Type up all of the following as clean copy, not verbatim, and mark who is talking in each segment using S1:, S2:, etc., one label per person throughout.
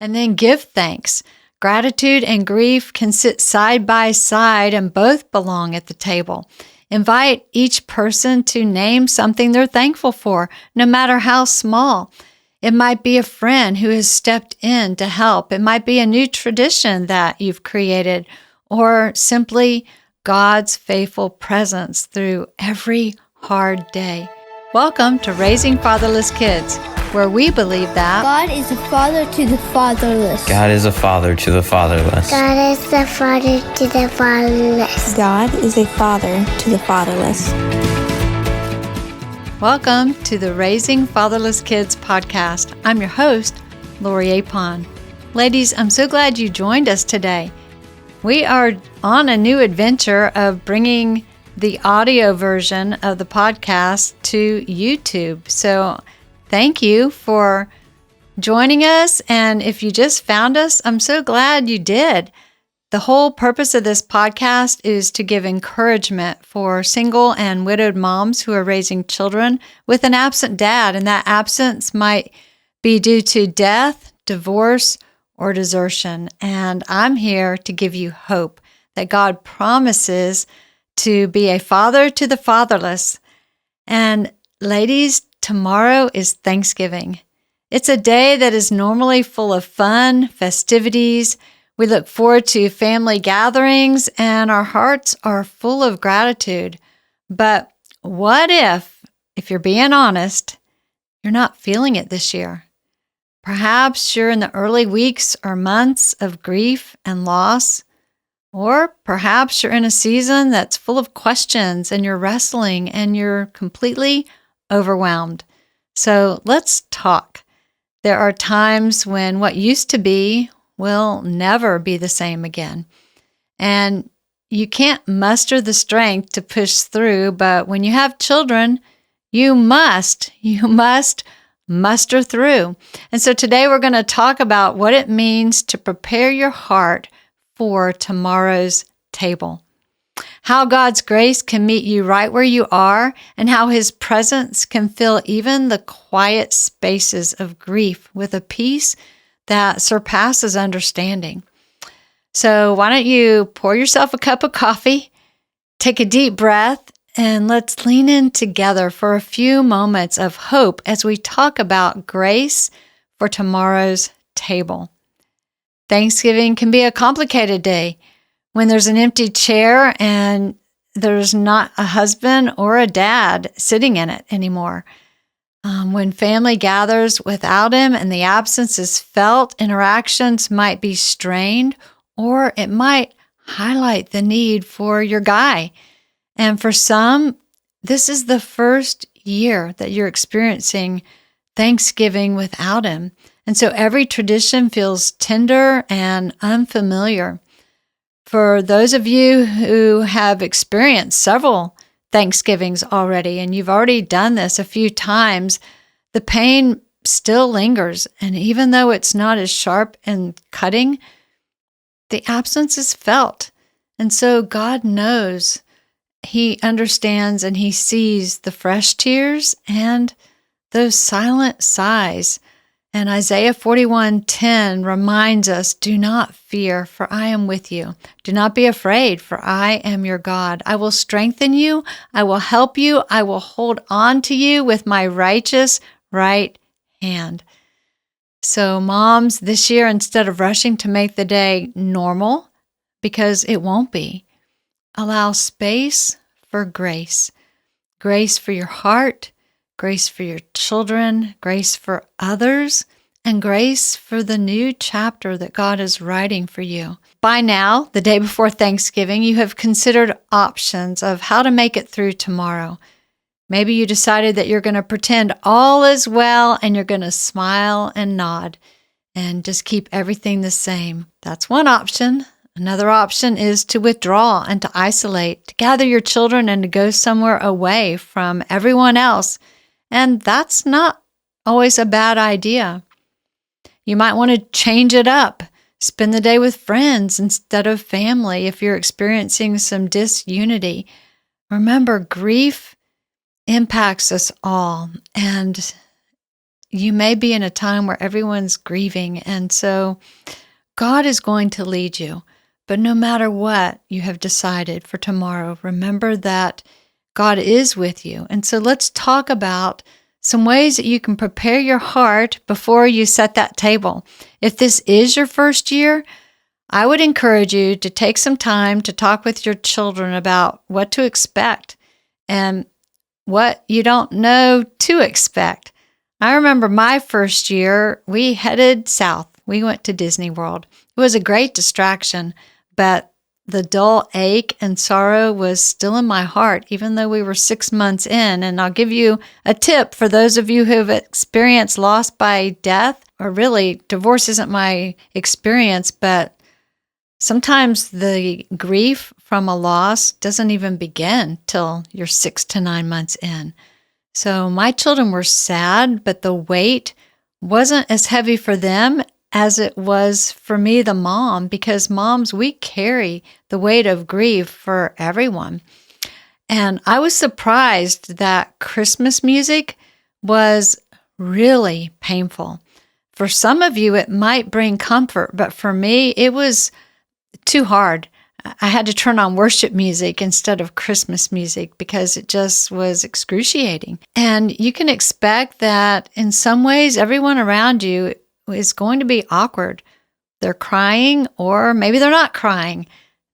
S1: And then give thanks. Gratitude and grief can sit side by side and both belong at the table. Invite each person to name something they're thankful for, no matter how small. It might be a friend who has stepped in to help. It might be a new tradition that you've created, or simply God's faithful presence through every hard day. Welcome to Raising Fatherless Kids, where we believe that
S2: God is a father to the fatherless.
S3: God is a father to the fatherless.
S4: God is the father to the fatherless.
S5: God is a father to the fatherless.
S1: Welcome to the Raising Fatherless Kids podcast. I'm your host, Lori Apon. Ladies, I'm so glad you joined us today. We are on a new adventure of bringing the audio version of the podcast to YouTube. So thank you for joining us. And if you just found us, I'm so glad you did. The whole purpose of this podcast is to give encouragement for single and widowed moms who are raising children with an absent dad. And that absence might be due to death, divorce, or desertion. And I'm here to give you hope that God promises to be a father to the fatherless. And ladies, tomorrow is Thanksgiving. It's a day that is normally full of fun, festivities. We look forward to family gatherings, and our hearts are full of gratitude. But what if you're being honest, you're not feeling it this year? Perhaps you're in the early weeks or months of grief and loss. Or perhaps you're in a season that's full of questions and you're wrestling and you're completely overwhelmed. So let's talk. There are times when what used to be will never be the same again. And you can't muster the strength to push through, but when you have children, you must muster through. And so today we're going to talk about what it means to prepare your heart for tomorrow's table. How God's grace can meet you right where you are, and how His presence can fill even the quiet spaces of grief with a peace that surpasses understanding. So why don't you pour yourself a cup of coffee, take a deep breath, and let's lean in together for a few moments of hope as we talk about grace for tomorrow's table. Thanksgiving can be a complicated day when there's an empty chair and there's not a husband or a dad sitting in it anymore. When family gathers without him and the absence is felt, interactions might be strained, or it might highlight the need for your guy. And for some, this is the first year that you're experiencing Thanksgiving without him. And so every tradition feels tender and unfamiliar. For those of you who have experienced several Thanksgivings already, and you've already done this a few times, the pain still lingers. And even though it's not as sharp and cutting, the absence is felt. And so God knows, He understands, and He sees the fresh tears and those silent sighs. And Isaiah 41:10 reminds us, "Do not fear, for I am with you. Do not be afraid, for I am your God. I will strengthen you. I will help you. I will hold on to you with my righteous right hand." So moms, this year, instead of rushing to make the day normal, because it won't be, allow space for grace. Grace for your heart, grace for your children, grace for others, and grace for the new chapter that God is writing for you. By now, the day before Thanksgiving, you have considered options of how to make it through tomorrow. Maybe you decided that you're going to pretend all is well and you're going to smile and nod and just keep everything the same. That's one option. Another option is to withdraw and to isolate, to gather your children and to go somewhere away from everyone else. And that's not always a bad idea. You might want to change it up. Spend the day with friends instead of family if you're experiencing some disunity. Remember, grief impacts us all. And you may be in a time where everyone's grieving, and so God is going to lead you. But no matter what you have decided for tomorrow, remember that God is with you. And so let's talk about some ways that you can prepare your heart before you set that table. If this is your first year, I would encourage you to take some time to talk with your children about what to expect and what you don't know to expect. I remember my first year, we headed south. We went to Disney World. It was a great distraction, but the dull ache and sorrow was still in my heart, even though we were 6 months in. And I'll give you a tip for those of you who've experienced loss by death, or really, divorce isn't my experience, but sometimes the grief from a loss doesn't even begin till you're 6 to 9 months in. So my children were sad, but the weight wasn't as heavy for them as it was for me, the mom, because moms, we carry the weight of grief for everyone. And I was surprised that Christmas music was really painful. For some of you, it might bring comfort, but for me, it was too hard. I had to turn on worship music instead of Christmas music because it just was excruciating. And you can expect that in some ways, everyone around you is going to be awkward. They're crying, or maybe they're not crying.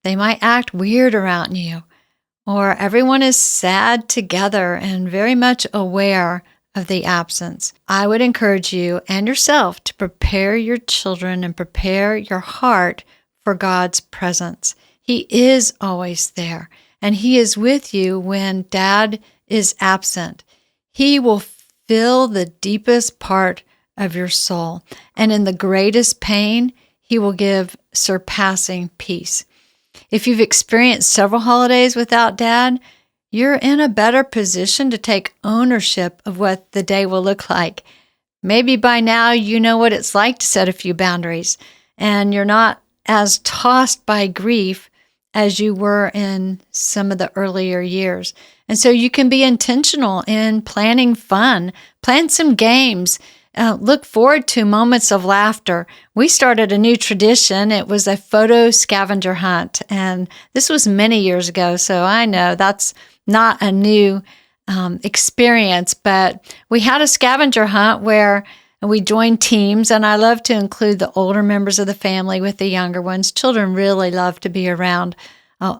S1: They might act weird around you, or everyone is sad together and very much aware of the absence. I would encourage you and yourself to prepare your children and prepare your heart for God's presence. He is always there, and He is with you when Dad is absent. He will fill the deepest part of your soul, and in the greatest pain, He will give surpassing peace. If you've experienced several holidays without Dad, you're in a better position to take ownership of what the day will look like. Maybe by now you know what it's like to set a few boundaries, and you're not as tossed by grief as you were in some of the earlier years. And so you can be intentional in planning fun, plan some games, look forward to moments of laughter. We started a new tradition. It was a photo scavenger hunt, and this was many years ago, so I know that's not a new experience, but we had a scavenger hunt where we joined teams, and I love to include the older members of the family with the younger ones. Children really love to be around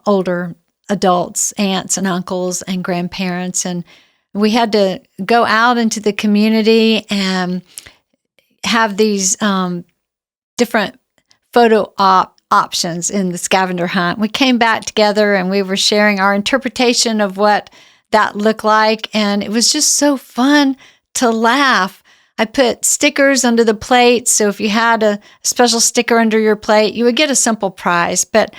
S1: older adults, aunts and uncles and grandparents, and we had to go out into the community and have these different photo options in the scavenger hunt. We came back together and we were sharing our interpretation of what that looked like, and it was just so fun to laugh. I put stickers under the plate, so if you had a special sticker under your plate, you would get a simple prize. But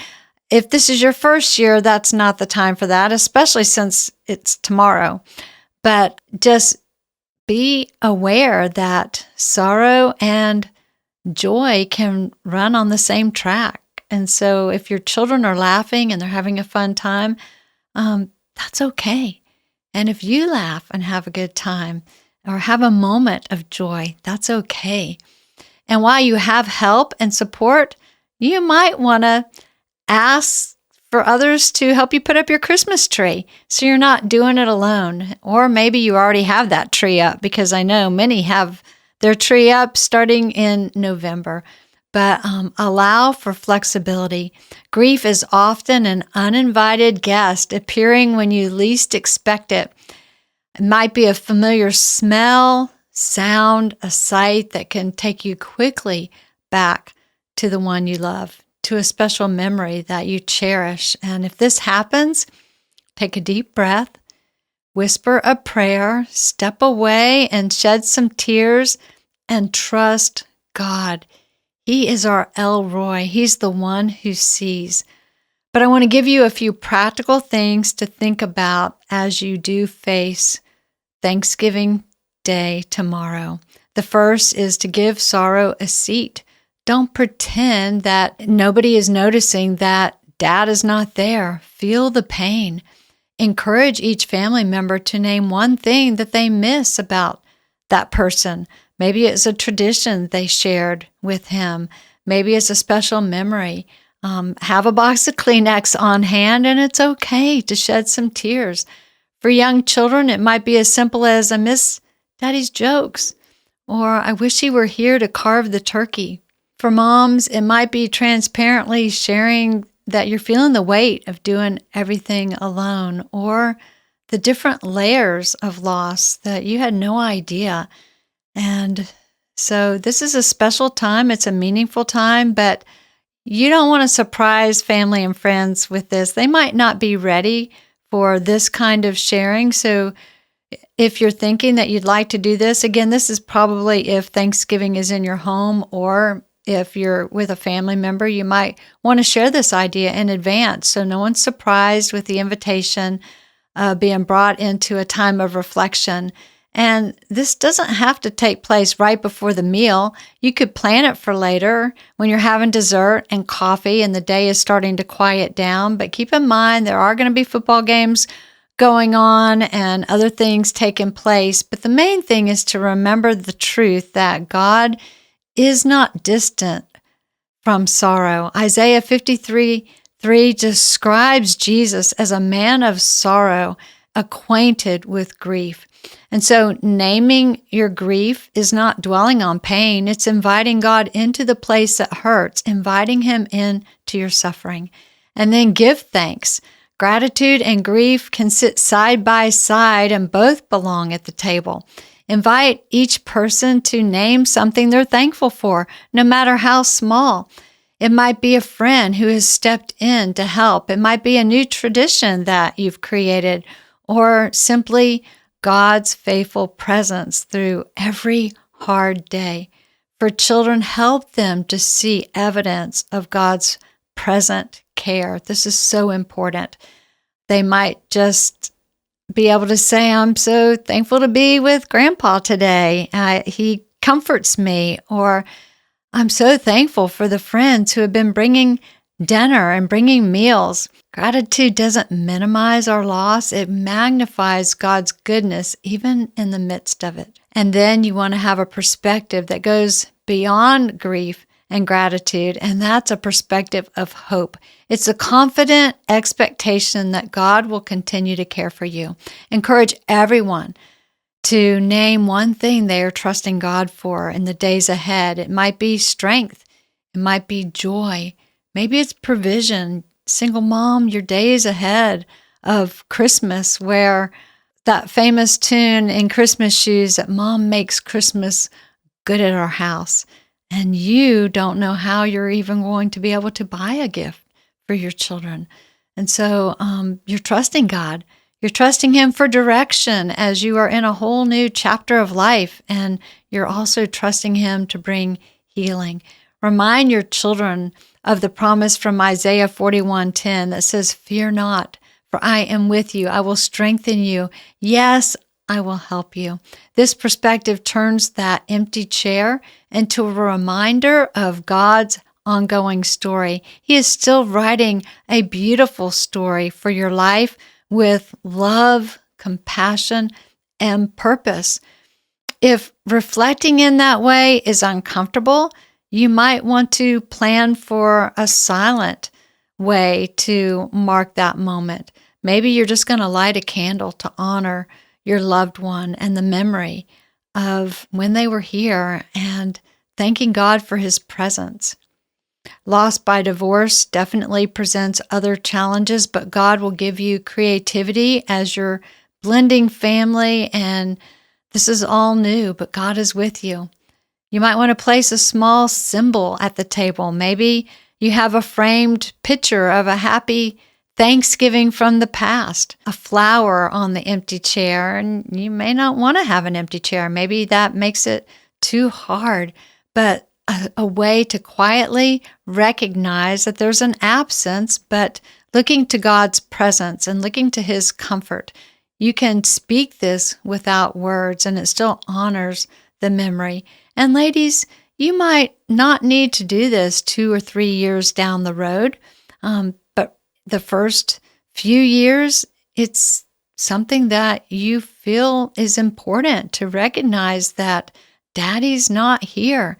S1: if this is your first year, that's not the time for that, especially since it's tomorrow. But just be aware that sorrow and joy can run on the same track. And so if your children are laughing and they're having a fun time, that's okay. And if you laugh and have a good time or have a moment of joy, that's okay. And while you have help and support, you might want to ask for others to help you put up your Christmas tree so you're not doing it alone. Or maybe you already have that tree up, because I know many have their tree up starting in November. But allow for flexibility. Grief is often an uninvited guest appearing when you least expect it. It might be a familiar smell, sound, a sight that can take you quickly back to the one you love, to a special memory that you cherish. And if this happens, take a deep breath, whisper a prayer, step away and shed some tears, and trust God. He is our El Roy. He's the one who sees. But I want to give you a few practical things to think about as you do face Thanksgiving Day tomorrow. The first is to give sorrow a seat. Don't pretend that nobody is noticing that Dad is not there. Feel the pain. Encourage each family member to name one thing that they miss about that person. Maybe it's a tradition they shared with him. Maybe it's a special memory. Have a box of Kleenex on hand, and it's okay to shed some tears. For young children, it might be as simple as, I miss Daddy's jokes, or I wish he were here to carve the turkey. For moms, it might be transparently sharing that you're feeling the weight of doing everything alone, or the different layers of loss that you had no idea. And so this is a special time. It's a meaningful time, but you don't want to surprise family and friends with this. They might not be ready for this kind of sharing. So if you're thinking that you'd like to do this, again, this is probably if Thanksgiving is in your home, or if you're with a family member, you might want to share this idea in advance so no one's surprised with the invitation being brought into a time of reflection. And this doesn't have to take place right before the meal. You could plan it for later when you're having dessert and coffee and the day is starting to quiet down. But keep in mind, there are going to be football games going on and other things taking place. But the main thing is to remember the truth that God is not distant from sorrow. Isaiah 53:3 describes Jesus as a man of sorrow, acquainted with grief. And so naming your grief is not dwelling on pain. It's inviting God into the place that hurts, inviting him into your suffering. And then give thanks. Gratitude and grief can sit side by side and both belong at the table. Invite each person to name something they're thankful for, no matter how small. It might be a friend who has stepped in to help. It might be a new tradition that you've created, or simply God's faithful presence through every hard day. For children, help them to see evidence of God's present care. This is so important. They might just be able to say, I'm so thankful to be with Grandpa today. He comforts me. Or I'm so thankful for the friends who have been bringing dinner and bringing meals. Gratitude doesn't minimize our loss. It magnifies God's goodness even in the midst of it. And then you want to have a perspective that goes beyond grief and gratitude, and that's a perspective of hope. It's a confident expectation that God will continue to care for you. Encourage everyone to name one thing they are trusting God for in the days ahead. It might be strength. It might be joy. Maybe it's provision. Single mom, your days ahead of Christmas, where that famous tune in Christmas Shoes that Mom makes Christmas good at our house. And you don't know how you're even going to be able to buy a gift for your children. And so you're trusting God. You're trusting him for direction as you are in a whole new chapter of life. And you're also trusting him to bring healing. Remind your children of the promise from Isaiah 41:10 that says, "Fear not, for I am with you. I will strengthen you. Yes, I will help you." This perspective turns that empty chair into a reminder of God's ongoing story. He is still writing a beautiful story for your life with love, compassion, and purpose. If reflecting in that way is uncomfortable, you might want to plan for a silent way to mark that moment. Maybe you're just going to light a candle to honor your loved one and the memory of when they were here and thanking God for his presence. Loss by divorce definitely presents other challenges, but God will give you creativity as you're blending family, and this is all new, but God is with you. You might want to place a small symbol at the table. Maybe you have a framed picture of a happy Thanksgiving from the past, a flower on the empty chair, and you may not want to have an empty chair. Maybe that makes it too hard, but a way to quietly recognize that there's an absence, but looking to God's presence and looking to his comfort. You can speak this without words, and it still honors the memory. And ladies, you might not need to do this 2 or 3 years down the road, but the first few years, it's something that you feel is important to recognize that Daddy's not here.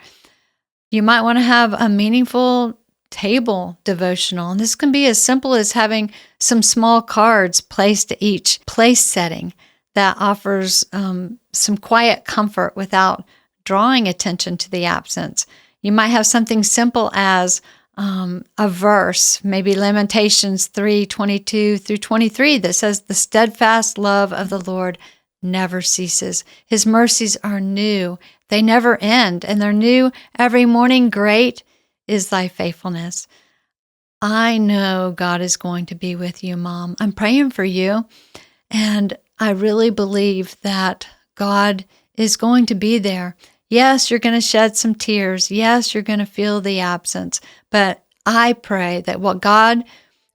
S1: You might want to have a meaningful table devotional. And this can be as simple as having some small cards placed at each place setting that offers some quiet comfort without drawing attention to the absence. You might have something simple as a verse, maybe Lamentations 3:22 through 23, that says, "The steadfast love of the Lord never ceases. His mercies are new. They never end, and they're new every morning. Great is thy faithfulness." I know God is going to be with you, Mom. I'm praying for you, and I really believe that God is going to be there. Yes, you're going to shed some tears. Yes, you're going to feel the absence. But I pray that what God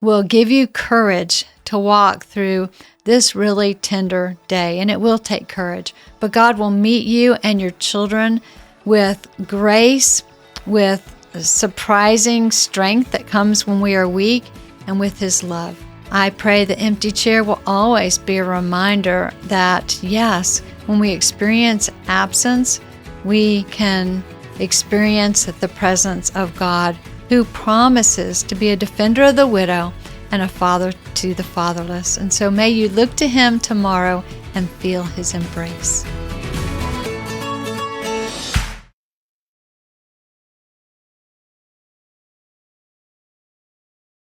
S1: will give you courage to walk through this really tender day. And it will take courage. But God will meet you and your children with grace, with surprising strength that comes when we are weak, and with His love. I pray the empty chair will always be a reminder that, yes, when we experience absence, we can experience the presence of God, who promises to be a defender of the widow and a father to the fatherless. And so may you look to Him tomorrow and feel His embrace.